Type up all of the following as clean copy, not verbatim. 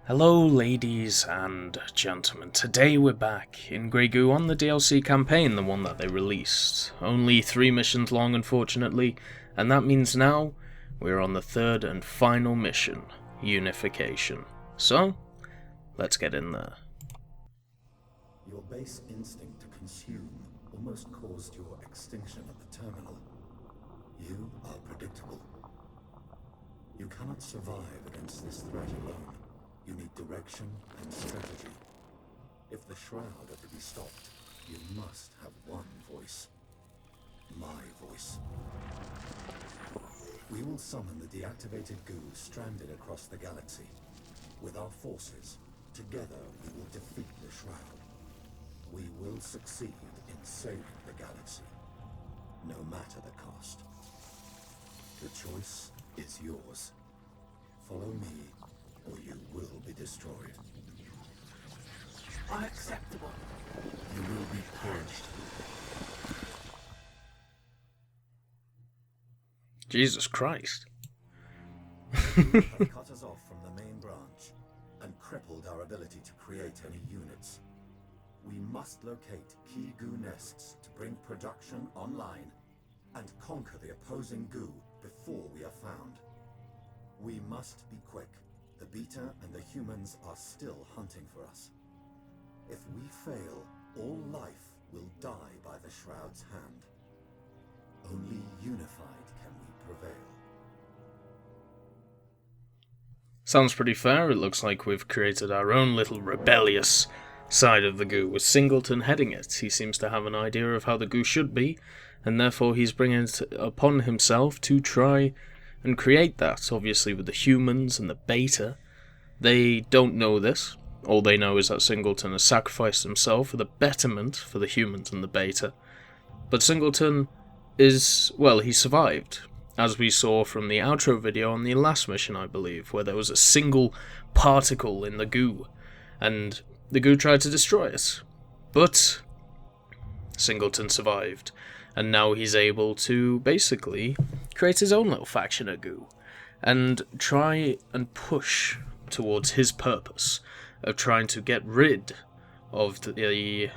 Hello ladies and gentlemen, today we're back in Grey Goo on the DLC campaign, the one that they released. Only 3 missions long unfortunately, and that means now we're on the 3rd and final mission, Unification. So, let's get in there. Your base instinct to consume almost caused your extinction at the terminal. You are predictable. You cannot survive against this threat alone. You need direction and strategy. If the Shroud are to be stopped, you must have one voice. My voice. We will summon the deactivated goo stranded across the galaxy. With our forces, together we will defeat the Shroud. We will succeed in saving the galaxy, no matter the cost. The choice is yours. Follow me, or you will be destroyed. Unacceptable. You will be purged. Jesus Christ. You have cut us off from the main branch and crippled our ability to create any units. We must locate key goo nests to bring production online and conquer the opposing goo before we are found. We must be quick. The Beta and the humans are still hunting for us. If we fail, all life will die by the Shroud's hand. Only unified can we prevail. Sounds pretty fair. It looks like we've created our own little rebellious side of the goo, with Singleton heading it. He seems to have an idea of how the goo should be, and therefore he's bringing it upon himself to try and create that. Obviously with the humans and the Beta, they don't know this. All they know is that Singleton has sacrificed himself for the betterment for the humans and the Beta. But Singleton is, well, he survived, as we saw from the outro video on the last mission, I believe, where there was a single particle in the goo, and the goo tried to destroy it. But Singleton survived, and now he's able to basically create his own little faction of goo and try and push towards his purpose of trying to get rid of the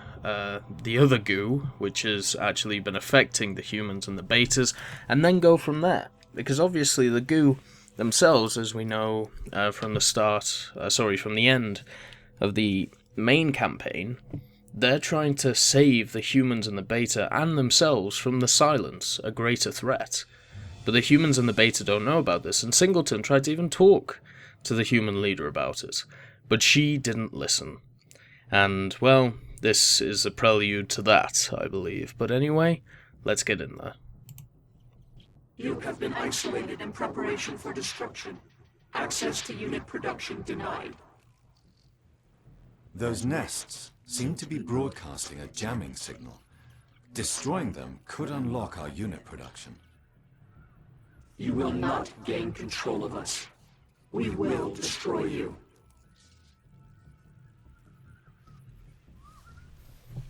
other goo, which has actually been affecting the humans and the Betas, and then go from there. Because obviously the goo themselves, as we know from the end of the main campaign, they're trying to save the humans and the Beta and themselves from the Silence, a greater threat. But the humans and the Beta don't know about this, and Singleton tried to even talk to the human leader about it, but she didn't listen. And, well, this is a prelude to that, I believe. But anyway, let's get in there. You have been isolated in preparation for destruction. Access to unit production denied. Those nests seem to be broadcasting a jamming signal. Destroying them could unlock our unit production. You will not gain control of us. We will destroy you.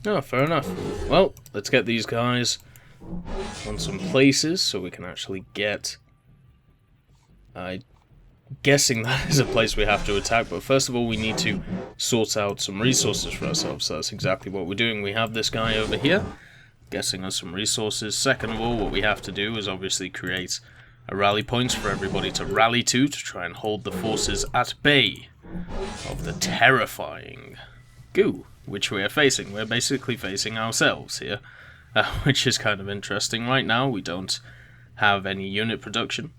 Oh, fair enough. Well, let's get these guys on some places so we can actually get... I'm guessing that is a place we have to attack, but first of all we need to sort out some resources for ourselves, so that's exactly what we're doing. We have this guy over here, guessing us some resources. Second of all, what we have to do is obviously create a rally point for everybody to rally to try and hold the forces at bay of the terrifying goo which we are facing. We're basically facing ourselves here, which is kind of interesting. Right now we don't have any unit production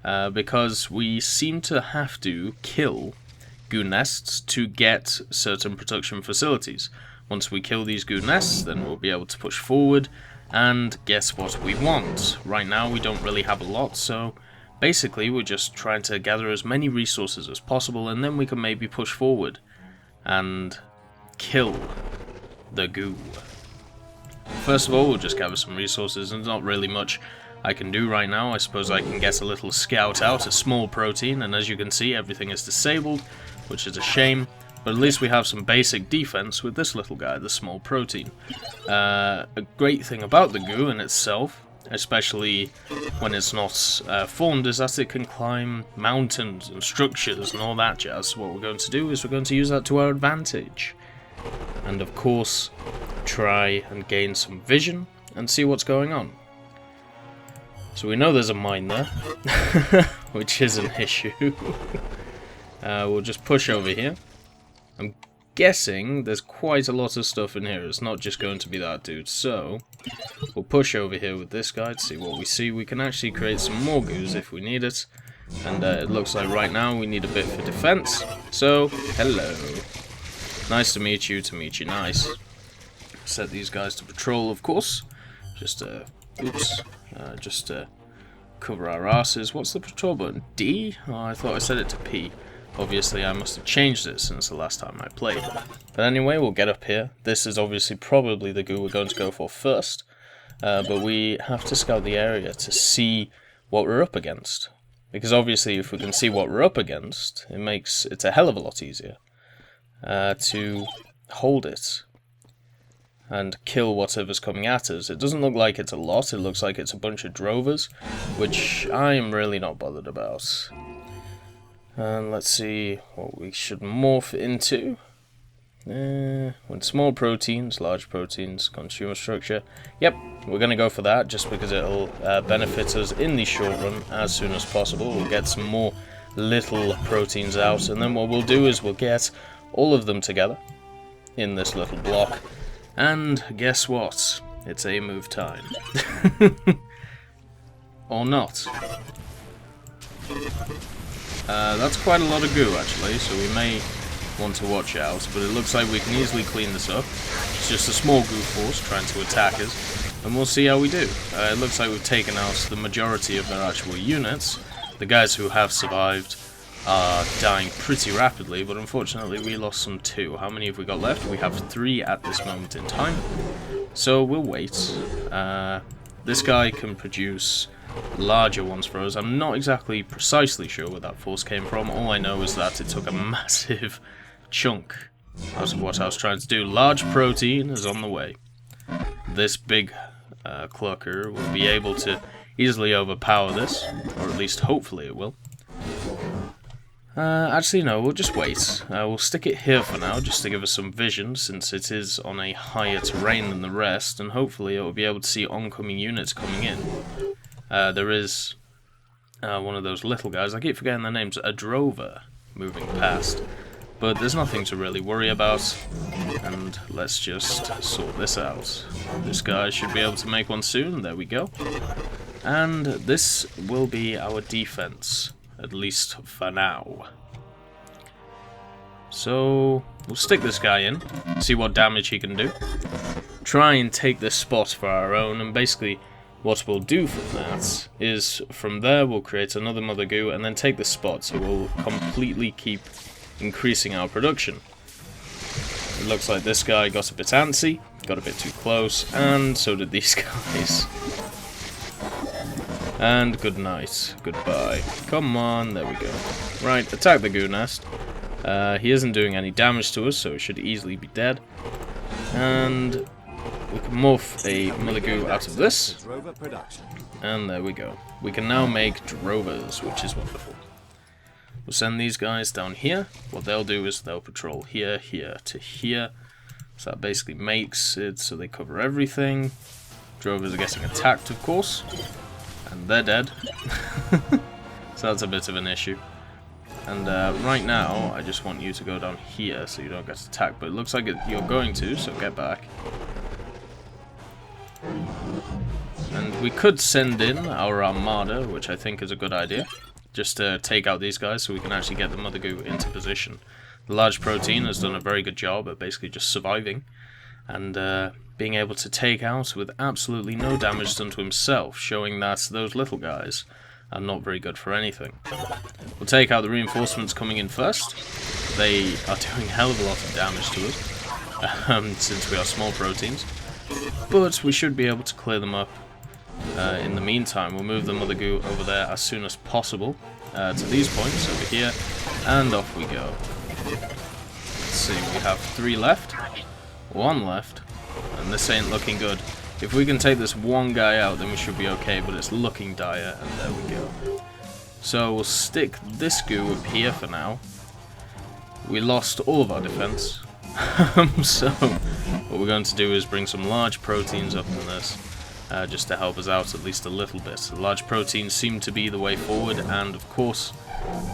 because we seem to have to kill goo nests to get certain production facilities. Once we kill these goo nests, then we'll be able to push forward and guess what we want. Right now we don't really have a lot, so basically we're just trying to gather as many resources as possible, and then we can maybe push forward and kill the goo. First of all, we'll just gather some resources. There's not really much I can do right now. I suppose I can get a little scout out, a small protein, and as you can see everything is disabled, which is a shame. But at least we have some basic defense with this little guy, the small protein. A great thing about the goo in itself, especially when it's not formed, is that it can climb mountains and structures and all that jazz. What we're going to do is we're going to use that to our advantage. And of course, try and gain some vision and see what's going on. So we know there's a mine there, which is an issue. We'll just push over here. I'm guessing there's quite a lot of stuff in here. It's not just going to be that dude. So we'll push over here with this guy to see what we see. We can actually create some more goos if we need it. And it looks like right now we need a bit for defense. So, hello. Nice to meet you, nice. Set these guys to patrol, of course. Just, just cover our asses. What's the patrol button? D? Oh, I thought I set it to P. Obviously, I must have changed it since the last time I played. But anyway, we'll get up here. This is obviously probably the goo we're going to go for first. But we have to scout the area to see what we're up against. Because obviously, if we can see what we're up against, it's a hell of a lot easier to hold it and kill whatever's coming at us. It doesn't look like it's a lot, it looks like it's a bunch of drovers, which I am really not bothered about. And let's see what we should morph into. When small proteins, large proteins, consumer structure. Yep, we're going to go for that just because it'll benefit us in the short run as soon as possible. We'll get some more little proteins out, and then what we'll do is we'll get all of them together in this little block. And guess what? It's a move time. Or not. That's quite a lot of goo actually, so we may want to watch out, but it looks like we can easily clean this up. It's just a small goo force trying to attack us, and we'll see how we do. It looks like we've taken out the majority of their actual units. The guys who have survived are dying pretty rapidly, but unfortunately we lost some too. How many have we got left? We have 3 at this moment in time, so we'll wait. This guy can produce larger ones for us. I'm not exactly precisely sure where that force came from. All I know is that it took a massive chunk out of what I was trying to do. Large protein is on the way. This big clucker will be able to easily overpower this, or at least hopefully it will. Actually no, we'll just wait. We'll stick it here for now, just to give us some vision, since it is on a higher terrain than the rest, and hopefully it will be able to see oncoming units coming in. There is one of those little guys, I keep forgetting their names, a drover, moving past. But there's nothing to really worry about, and let's just sort this out. This guy should be able to make one soon, there we go. And this will be our defense, at least for now. So we'll stick this guy in, see what damage he can do. Try and take this spot for our own, and basically what we'll do from that is, from there we'll create another mother goo and then take the spot, so we'll completely keep increasing our production. It looks like this guy got a bit antsy, got a bit too close, and so did these guys. And good night, goodbye. Come on, there we go. Right, attack the goo nest. He isn't doing any damage to us, so it should easily be dead. And we can morph a mother goo out of this. And there we go. We can now make drovers, which is wonderful. We'll send these guys down here. What they'll do is they'll patrol here, here to here. So that basically makes it so they cover everything. Drovers are getting attacked, of course. And they're dead. So that's a bit of an issue. And right now, I just want you to go down here so you don't get attacked. But it looks like you're going to, so get back. And we could send in our armada, which I think is a good idea. Just to take out these guys so we can actually get the mother goo into position. The large protein has done a very good job at basically just surviving. And being able to take out with absolutely no damage done to himself, showing that those little guys are not very good for anything. We'll take out the reinforcements coming in first. They are doing a hell of a lot of damage to us, since we are small proteins. But we should be able to clear them up. In the meantime, we'll move the mother goo over there as soon as possible to these points over here, and off we go. Let's see, we have 3 left, 1 left, and this ain't looking good. If we can take this one guy out, then we should be okay, but it's looking dire, and there we go. So we'll stick this goo up here for now. We lost all of our defense. So what we're going to do is bring some large proteins up in this, just to help us out at least a little bit. The large proteins seem to be the way forward, and of course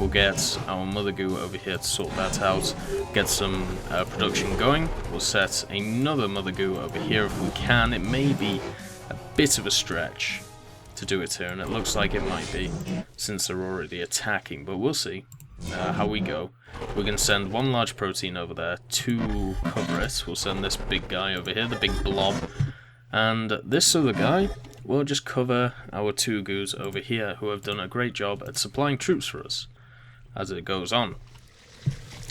we'll get our mother goo over here to sort that out, get some production going. We'll set another mother goo over here if we can. It may be a bit of a stretch to do it here, and it looks like it might be, since they're already attacking, but we'll see how we go. We can send 1 large protein over there to cover it. We'll send this big guy over here, the big blob, and this other guy will just cover our 2 goos over here, who have done a great job at supplying troops for us as it goes on.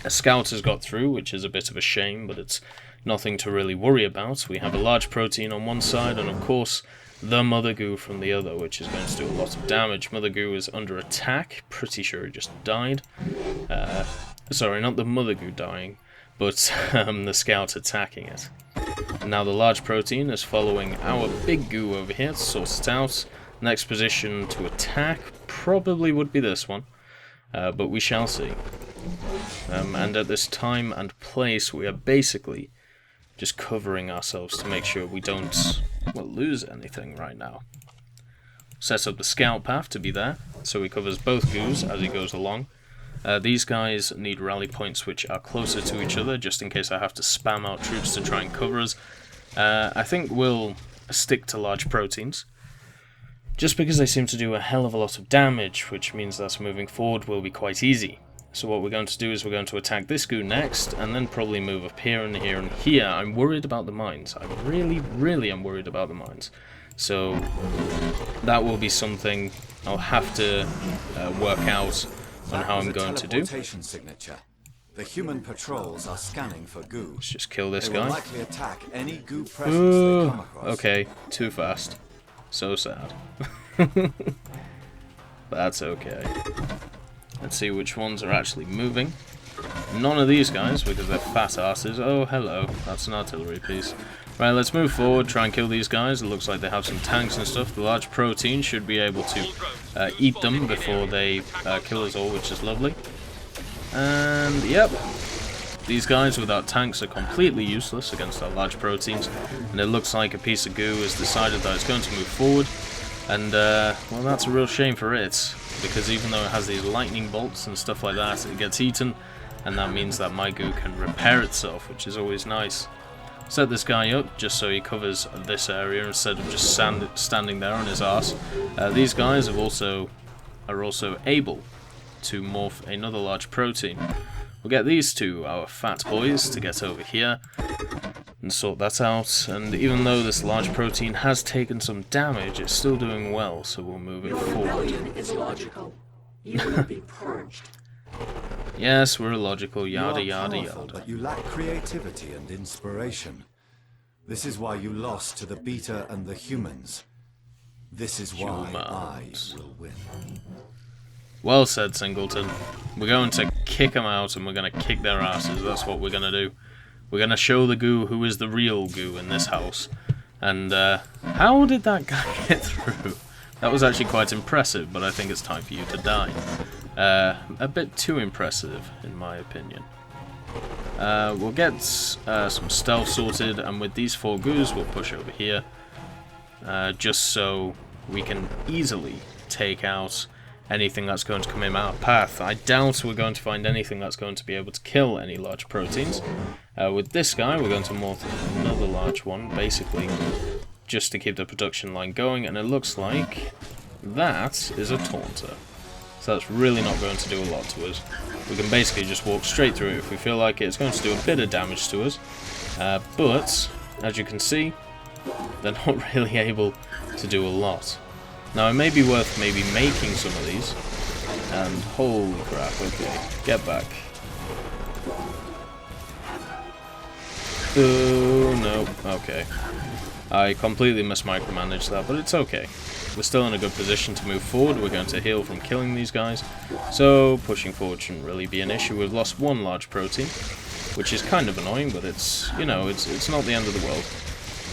A scout has got through, which is a bit of a shame, but it's nothing to really worry about. We have a large protein on one side, and of course the mother goo from the other, which is going to do a lot of damage. Mother goo is under attack. Pretty sure it just died. Sorry, not the mother goo dying, but the scout attacking it. Now the large protein is following our big goo over here to sort it out. Next position to attack probably would be this one, but we shall see. And at this time and place, we are basically just covering ourselves to make sure we don't, well, lose anything right now. Set up the scout path to be there, so he covers both goos as he goes along. These guys need rally points which are closer to each other, just in case I have to spam out troops to try and cover us. I think we'll stick to large proteins, just because they seem to do a hell of a lot of damage, which means that moving forward will be quite easy. So what we're going to do is we're going to attack this goo next, and then probably move up here and here and here. I'm worried about the mines. I really am worried about the mines. So that will be something I'll have to work out on how I'm going to do. Signature. The human patrols are scanning for goo. Let's just kill this They will guy. likely attack any goo presence they come across. Okay, too fast. So sad. That's okay. Let's see which ones are actually moving. None of these guys, because they're fat asses. Oh, hello. That's an artillery piece. Right, let's move forward, try and kill these guys. It looks like they have some tanks and stuff. The large protein should be able to eat them before they kill us all, which is lovely. And, yep. These guys without tanks are completely useless against our large proteins. And it looks like a piece of goo has decided that it's going to move forward. And, well, that's a real shame for it, because even though it has these lightning bolts and stuff like that, it gets eaten, and that means that my goo can repair itself, which is always nice. Set this guy up just so he covers this area instead of just standing there on his arse. These guys are also able to morph another large protein. We'll get these two, our fat boys, to get over here and sort that out. And even though this large protein has taken some damage, it's still doing well, so we'll move it Your forward. rebellion is logical. You will be purged. Yes, we're illogical, You are yada yada powerful, yada. but you lack creativity and inspiration. This is why you lost to the beta and the humans. This is why Humans. I will win. Well said, Singleton. We're going to kick them out and we're going to kick their asses. That's what we're going to do. We're going to show the goo who is the real goo in this house. And how did that guy get through? That was actually quite impressive, but I think it's time for you to die. A bit too impressive, in my opinion. We'll get some stealth sorted, and with these 4 goos we'll push over here, just so we can easily take out anything that's going to come in our path. I doubt we're going to find anything that's going to be able to kill any large proteins. With this guy we're going to morph another large one, basically, just to keep the production line going, and it looks like that is a taunter. So that's really not going to do a lot to us. We can basically just walk straight through it if we feel like it. It's going to do a bit of damage to us, but as you can see, they're not really able to do a lot. Now it may be worth maybe making some of these, and holy crap, okay, get back. Oh no, okay. I completely mismicromanaged that, but it's okay. We're still in a good position to move forward. We're going to heal from killing these guys, so pushing forward shouldn't really be an issue. We've lost 1 large protein. which is kind of annoying, but it's, you know, it's not the end of the world.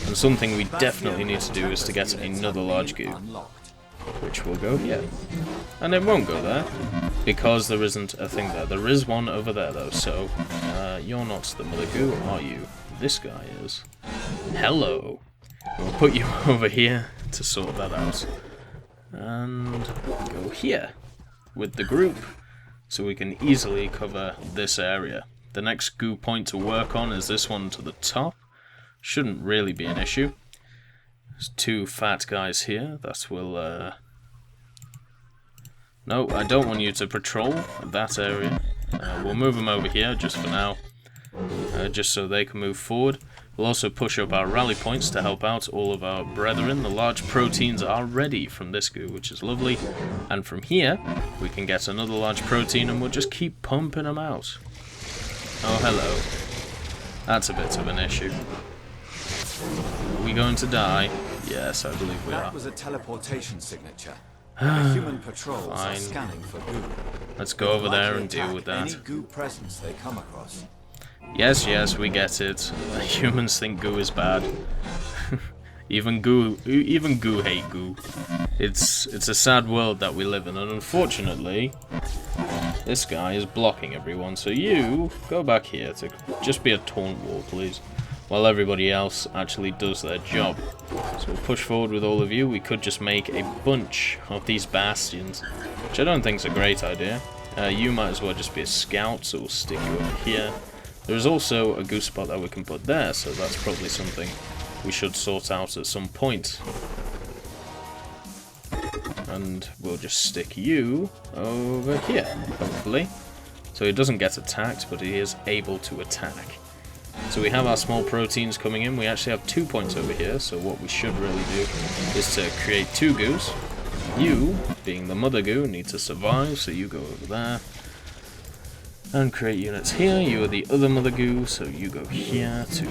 And something we definitely need to do is to get another large goo, which will go here. And it won't go there, because there isn't a thing there. There is one over there, though, so you're not the mother goo, are you? This guy is. Hello! We'll put you over here to sort that out. And go here with the group, so we can easily cover this area. The next goo point to work on is this one to the top. Shouldn't really be an issue. There's two fat guys here. That will... No, I don't want you to patrol that area. We'll move them over here just for now. Just so they can move forward. We'll also push up our rally points to help out all of our brethren. The large proteins are ready from this goo, which is lovely. And from here, we can get another large protein and we'll just keep pumping them out. Oh, hello. That's a bit of an issue. Are we going to die? Yes, I believe we are. That was a teleportation signature. The human patrols are scanning for goo. Let's go over there and deal with that. Any goo presence they come across. Yes, yes, we get it. Humans think goo is bad. even goo hate goo. It's a sad world that we live in, and unfortunately, this guy is blocking everyone. So you go back here to just be a taunt wall, please, while everybody else actually does their job. So we'll push forward with all of you. We could just make a bunch of these bastions, which I don't think is a great idea. You might as well just be a scout, so we'll stick you over here. There's also a goo spot that we can put there, so that's probably something we should sort out at some point. And we'll just stick you over here, hopefully. So he doesn't get attacked, but he is able to attack. So we have our small proteins coming in. We actually have 2 points over here, so what we should really do is to create 2 goos. You, being the mother goo, need to survive, so you go over there. And create units here. You are the other mother goo, so you go here to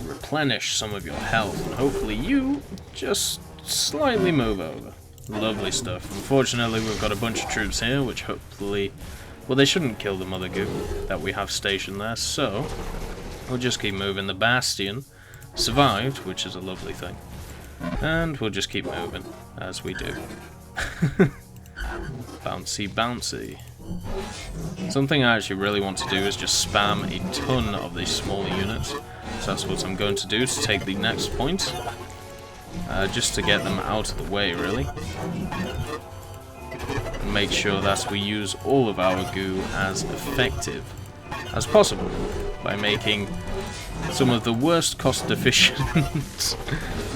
replenish some of your health, and hopefully you just slightly move over. Lovely stuff. Unfortunately, we've got a bunch of troops here, which hopefully, well, they shouldn't kill the mother goo that we have stationed there, so we'll just keep moving. The bastion survived, which is a lovely thing, and we'll just keep moving as we do. Bouncy, bouncy. Something I actually really want to do is just spam a ton of these smaller units. So that's what I'm going to do to take the next point. Just to get them out of the way, really. And make sure that we use all of our goo as effective as possible by making some of the worst cost-efficient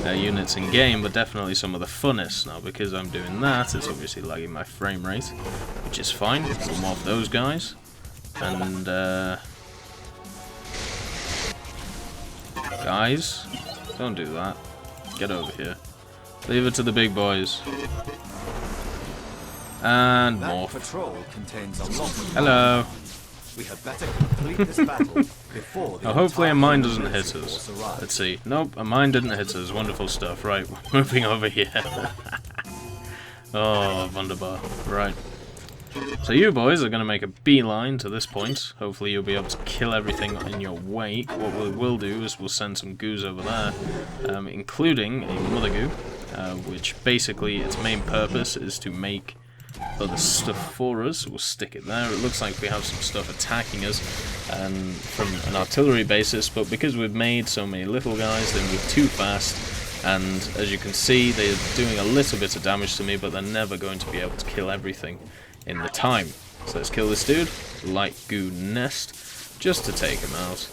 units in game, but definitely some of the funnest. Now, because I'm doing that, it's obviously lagging my frame rate, which is fine. We'll morph those guys, and guys, don't do that. Get over here. Leave it to the big boys. And morph. Patrol contains a lot of hello. We had better complete this battle before the hopefully a mine doesn't hit us. Let's see. Nope, a mine didn't hit us. Wonderful stuff. Right, we're moving over here. Oh, wunderbar. Right. So you boys are going to make a beeline to this point. Hopefully you'll be able to kill everything in your wake. What we will do is we'll send some goos over there, including a mother goo, which basically its main purpose is to make other stuff for us. We'll stick it there. It looks like we have some stuff attacking us from an artillery basis, but because we've made so many little guys, they move too fast, and as you can see, they're doing a little bit of damage to me, but they're never going to be able to kill everything in the time. So let's kill this dude, light goo nest, just to take him out.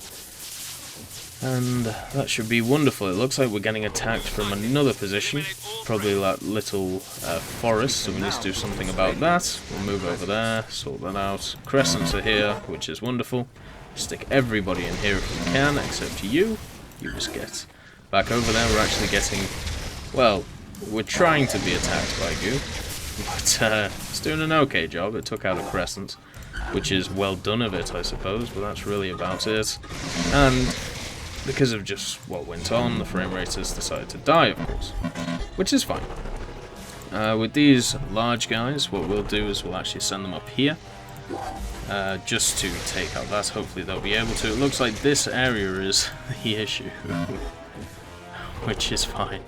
And that should be wonderful. It looks like we're getting attacked from another position, probably that little forest, so we need to do something about that. We'll move over there, sort that out. Crescents are here, which is wonderful. Stick everybody in here if we can, except you. You just get back over there. We're actually getting, well, we're trying to be attacked by goo, but it's doing an okay job. It took out a crescent, which is well done of it, I suppose, but that's really about it. And because of just what went on, the frame rate has decided to die, of course, which is fine. With these large guys, what we'll do is we'll actually send them up here, just to take out that. Hopefully they'll be able to. It looks like this area is the issue, which is fine.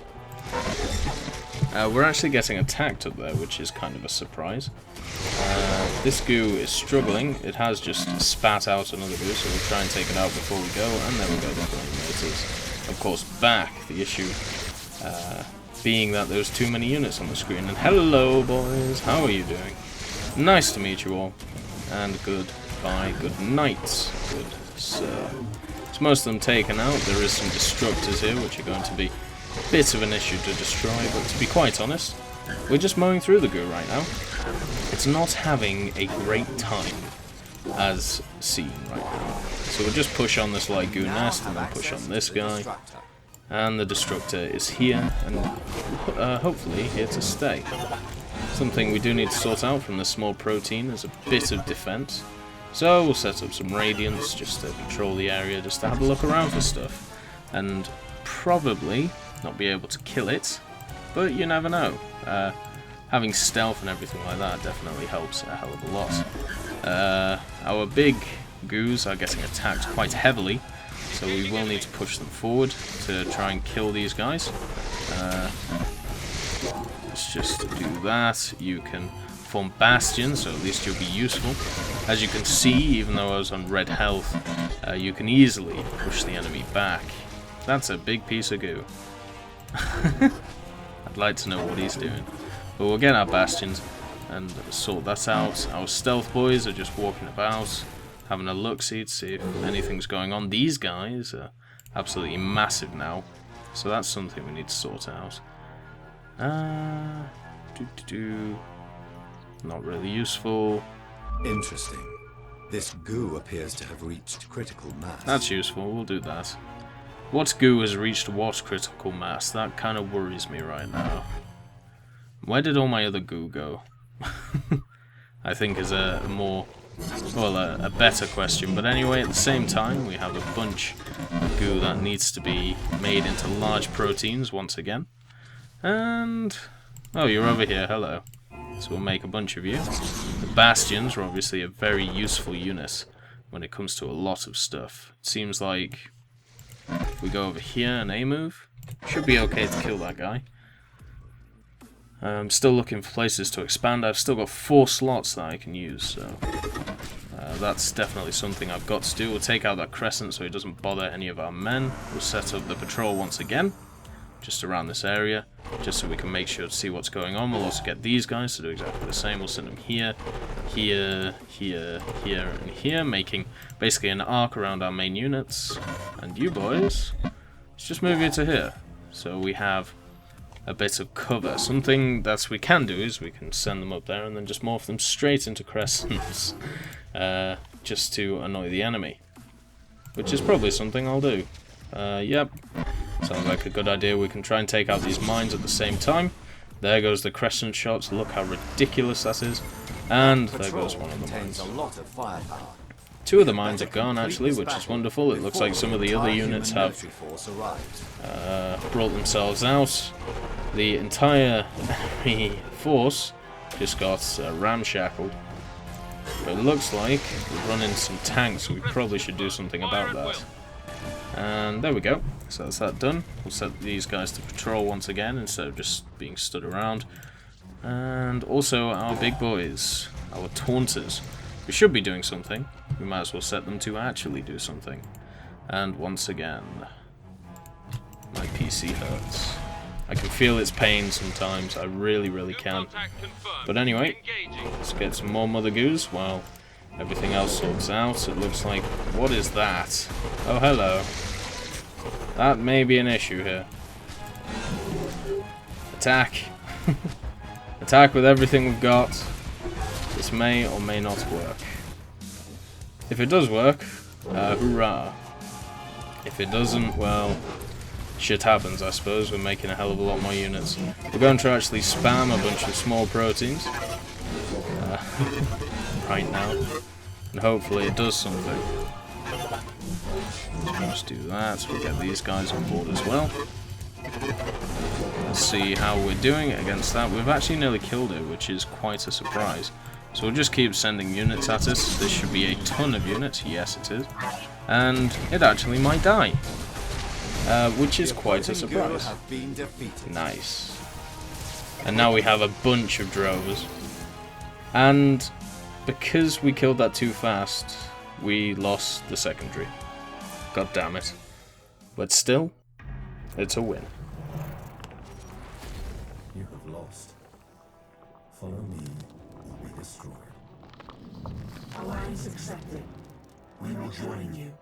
We're actually getting attacked up there, which is kind of a surprise. This goo is struggling. It has just spat out another goo, so we'll try and take it out before we go. And there we go, the flame motors. Of course, back. The issue being that there's too many units on the screen. And hello, boys. How are you doing? Nice to meet you all. And goodbye, good night, good sir. So most of them taken out. There is some destructors here, which are going to be a bit of an issue to destroy. But to be quite honest, we're just mowing through the goo right now. It's not having a great time, as seen right now. So we'll just push on this light goo nest, and then push on this guy. And the destructor is here, and hopefully here to stay. Something we do need to sort out from this small protein is a bit of defense. So we'll set up some radiance just to control the area, just to have a look around for stuff. And probably not be able to kill it, but you never know. Having stealth and everything like that definitely helps a hell of a lot. Our big goos are getting attacked quite heavily, so we will need to push them forward to try and kill these guys. Let's just do that. You can form bastions, so at least you'll be useful. As you can see, even though I was on red health, you can easily push the enemy back. That's a big piece of goo. I'd like to know what he's doing. But we'll get our bastions and sort that out. Our stealth boys are just walking about, having a look-see to see if anything's going on. These guys are absolutely massive now, so that's something we need to sort out. Not really useful. Interesting. This goo appears to have reached critical mass. That's useful, we'll do that. What goo has reached what critical mass? That kind of worries me right now. Where did all my other goo go? I think is a more, well, a better question. But anyway, at the same time, we have a bunch of goo that needs to be made into large proteins once again. And, oh, you're over here, hello. So we'll make a bunch of you. The bastions are obviously a very useful unit when it comes to a lot of stuff. It seems like if we go over here and A move, should be okay to kill that guy. I'm still looking for places to expand. I've still got 4 slots that I can use, so that's definitely something I've got to do. We'll take out that crescent so it doesn't bother any of our men. We'll set up the patrol once again, just around this area, just so we can make sure to see what's going on. We'll also get these guys to do exactly the same. We'll send them here, here, here, here, and here, making basically an arc around our main units. And you boys, let's just move you to here, so we have a bit of cover. Something that we can do is we can send them up there and then just morph them straight into crescents, just to annoy the enemy, which is probably something I'll do. Yep, sounds like a good idea. We can try and take out these mines at the same time. There goes the crescent shots. Look how ridiculous that is. And there goes one of the mines. 2 of the mines are gone actually, which is wonderful. It looks like some of the other units have brought themselves out. The entire enemy force just got ramshackled. But it looks like we've run into some tanks, so we probably should do something about that. And there we go. So that's that done. We'll set these guys to patrol once again instead of just being stood around. And also our big boys, our taunters. We should be doing something. We might as well set them to actually do something. And once again, my PC hurts. I can feel its pain sometimes. I really, really can. But anyway, let's get some more Mother Goos while everything else sorts out. It looks like... what is that? Oh, hello. That may be an issue here. Attack. Attack with everything we've got. This may or may not work. If it does work, hoorah. If it doesn't, well, shit happens, I suppose. We're making a hell of a lot more units. We're going to actually spam a bunch of small proteins right now, and hopefully it does something. Let's do that. We'll get these guys on board as well. Let's see how we're doing against that. We've actually nearly killed it, which is quite a surprise. So we'll just keep sending units at us. This should be a ton of units. Yes, it is. And it actually might die. Which is quite a surprise. Nice. And now we have a bunch of drovers. And because we killed that too fast, we lost the secondary. God damn it. But still, it's a win. You have lost. Follow me, or be destroyed. Alliance accepted. We will join you.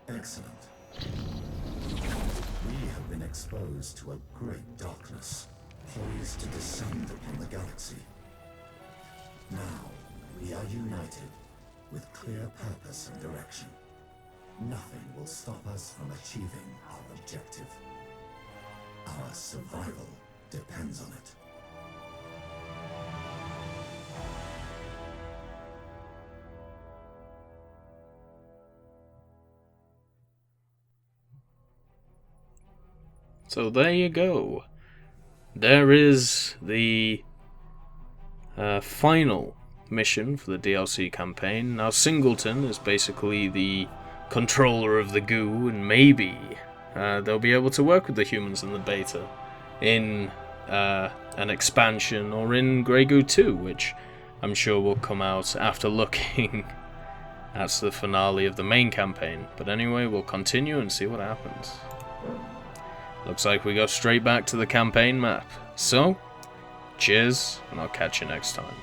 Excellent. We have been exposed to a great darkness, poised to descend upon the galaxy. Now, we are united, with clear purpose and direction. Nothing will stop us from achieving our objective. Our survival depends on it. So there you go. There is the final mission for the DLC campaign. Now Singleton is basically the controller of the goo, and maybe they'll be able to work with the humans in the beta in an expansion or in Grey Goo 2, which I'm sure will come out after looking at the finale of the main campaign. But anyway, we'll continue and see what happens. Looks like we go straight back to the campaign map. So, cheers, and I'll catch you next time.